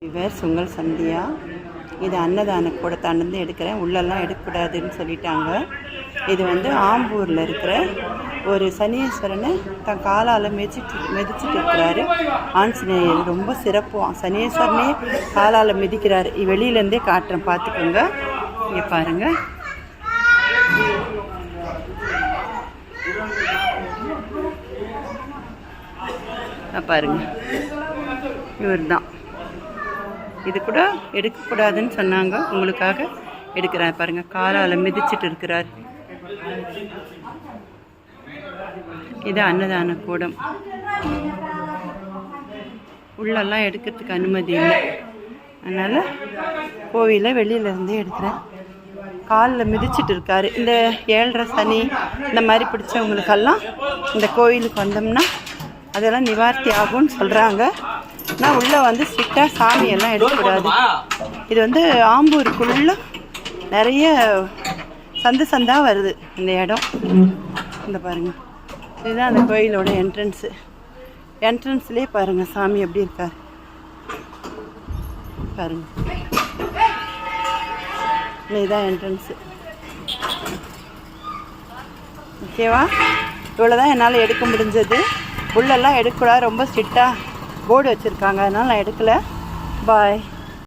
இவர் சுங்கல் சந்தியா. இது அன்னதான கூடத்தாண்டு எடுக்கிறேன். உள்ளெல்லாம் எடுக்கக்கூடாதுன்னு சொல்லிட்டாங்க. இது வந்து ஆம்பூரில் இருக்கிற ஒரு சனீஸ்வரனை தன் காலால் மிதிச்சிட்டு இருக்கிறாரு ஆஞ்சநேயர். ரொம்ப சிறப்பு. சனீஸ்வரனே காலால் மிதிக்கிறாரு. வெளியிலேருந்தே காட்டுறேன், பார்த்துக்கோங்க. இங்கே பாருங்கள். பாருங்க, இவர் தான். இது கூட எடுக்கக்கூடாதுன்னு சொன்னாங்க, உங்களுக்காக எடுக்கிறார். பாருங்கள், காலால் மிதிச்சிட்டு இருக்கிறார். இது அன்னதான கூடம். உள்ளெல்லாம் எடுக்கிறதுக்கு அனுமதி இல்லை, அதனால் கோவிலில் வெளியிலேருந்தே எடுக்கிறேன். காலில் மிதிச்சிட்டு இருக்காரு. இந்த 7.5 சனி இந்த மாதிரி பிடிச்சவங்களுக்கெல்லாம் இந்த கோவிலுக்கு வந்தோம்னா அதெல்லாம் நிவார்த்தி ஆகும்னு சொல்கிறாங்க. ஆனால் உள்ளே வந்து ஸ்ட்ரிக்டாக சாமியெல்லாம் எடுக்கக்கூடாது. இது வந்து ஆம்பூருக்குள்ளே நிறைய சந்தாக வருது இந்த இடம். இந்த பாருங்கள், இதுதான் அந்த கோயிலோட என்ட்ரன்ஸு. என்ட்ரன்ஸ்லேயே பாருங்கள் சாமி எப்படி இருக்கார் பாருங்கள். இதுதான் என்ட்ரன்ஸு. ஓகேவா? இவ்வளோ தான் என்னால் எடுக்க முடிஞ்சது. உள்ளெல்லாம் எடுக்கக்கூடாது, ரொம்ப ஸ்ட்ரிக்டாக போர்டு வச்சுருக்காங்க, அதனால் நான் எடுக்கலை. பாய்.